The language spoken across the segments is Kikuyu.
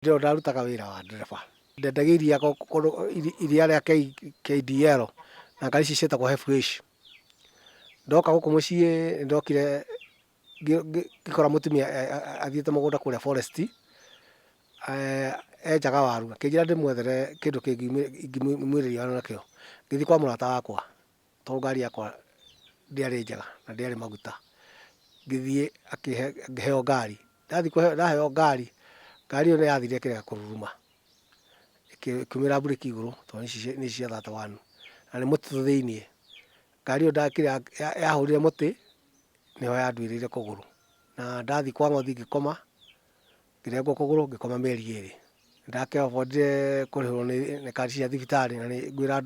Ndio ndarutaga wĩra wa ndereba. Ndendagia iria rĩa KDL na ngari ici ciĩtagwo FH. Ndoka gũkũ mũciĩ ndokire ngĩkora mũtumia athiĩte mũgũnda kũrĩa forest enjaga waru, akĩnjĩra ndĩmwethere kĩndũ ingĩmwĩrĩria nakĩo. Ngĩthiĩ kwa mũrata wakwa tondũ ngari yakwa ndĩarĩ njega na ndĩarĩ maguta. Ngĩthiĩ ngĩheo ngari. Ndaheo ngari, ngari ĩyo nĩ yathire ĩkĩrega kũruruma, ĩkĩumĩra burĩki igũrũ tondũ nĩ cia THUTHA na nĩ mũtitũ thĩiniĩ. Ngari ĩyo yahũrire mũtĩ nĩho yanduĩrĩire kũgũrũ, na ndathiĩ kwa ng'othi ngĩkoma, ngĩrengwo kũgũrũ ngĩkoma mĩeri ĩrĩ. Ndakĩabotire kũrĩhwo nĩ kandi cia thibitarĩ, na ngwĩra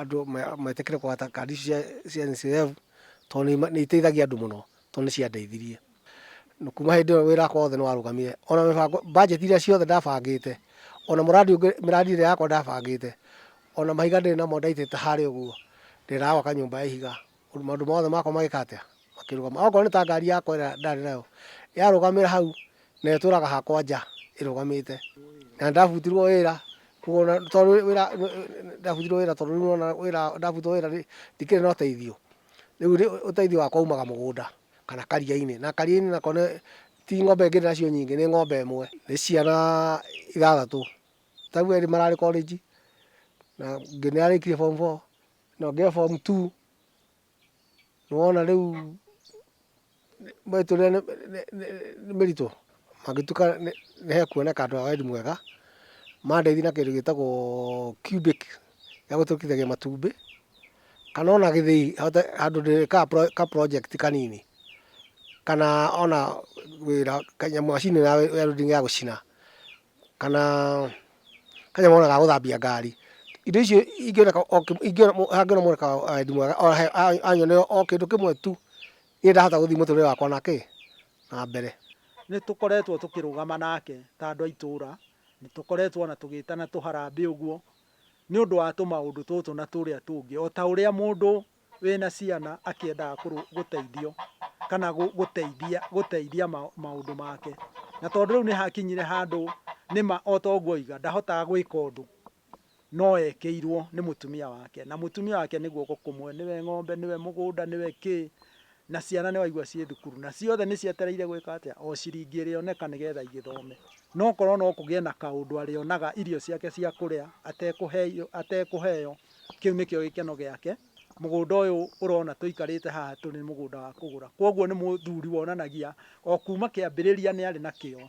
andũ metĩkĩre kũgata kandi icio cia NSSF tondũ nĩ iteithagia andũ mũno tondũ nĩ ciandeithirie. Kuma hĩndĩ ĩyo wĩra wakwa wothe nĩ warũgamire. Ona mĩbango budget iria ciothe ndabangĩte, ona mĩrandi ĩrĩa yakwa ndabangĩte, ona mahiga ndĩrĩ namo ndaitĩte harĩa ũguo, ndĩrara gwaka nyũmba ya ihiga. Maũndũ mothe makwa magĩka atĩa? Makĩrũgama. Okorwo nĩ ta ngari yakwa ĩrĩa ndarĩ nayo yarũgamĩra hau na ĩtũũraga hakwa nja ĩrũgamĩte. Na ndabutirwo wĩra tondũ ndabutwo wĩra ndikĩrĩ na ũteithio. Rĩu ũteithio wakwa umaga mũgũnda kana karia-inĩ, na karia-inĩ nako ti ng'ombe ngĩrĩ nacio nyingĩ, nĩ ng'ombe ĩmwe. Nĩ ciana 6, tarĩu erĩ mararĩ college na ũngĩ nĩ arĩkirie form 4 na ũngĩ e form 2. Nĩwona rĩu mĩtũrĩre nĩ mĩritũ, mangĩtuĩka nĩ hekuoneka andũ a wendi mwega mandeithie na kĩndũ gĩtagwo cubic ya gũtũrĩkithagia matumbĩ, kana ona gĩthĩi handũ ndĩrĩkaga ka project kanini, kana ona wĩra kanyamũ macini ya welding ya gũcina, kana kanyamũ ona ga gũthambia ngari. Indo icio hangĩona mweka wa wendi mwega anyone o kĩndũ kĩmwe tu, niĩ ndahota gũthiĩ mũtũrĩre wakwa na mbere. Nĩ tũkoretwo tũkĩrũgama nake ta andũ a itũũra, nĩ tũkoretwo ona tũgĩtana tũharambĩ ũguo nĩ ũndũ wa tũmaũndũ tũtũ na tũrĩa tũngĩ. O ta ũrĩa mũndũ wĩna ciana akĩendaga gũteithio kana gũteithia maũndũ make. Na tondũ rĩu nĩ hakinyire handũ nĩma o ta ũguo oiga ndahotaga gwĩka ũndũ, no ekĩirwo nĩ mũtumia wake, na mũtumia wake nĩ guoko kũmwe, nĩwe ng'ombe, nĩwe mũgũnda, nĩwe kĩ, na ciana nĩ waigua ciĩ thukuru, na ciothe nĩ cietereire gwĩka atĩa, o ciringi ĩrĩoneka nĩgetha igĩthome. No korwo no kũgĩe na kaũndũ arĩonaga irio ciake cia kũrĩa atekũheo, kĩu nĩkĩo gĩkeno gĩake. Mũgũnda ũyũ ũrona tũikarĩte haha nĩ mũgũnda wa kũgũra. Kwoguo nĩ mũthuri wonanagia o kuma kĩambĩrĩria nĩ arĩ na kĩo.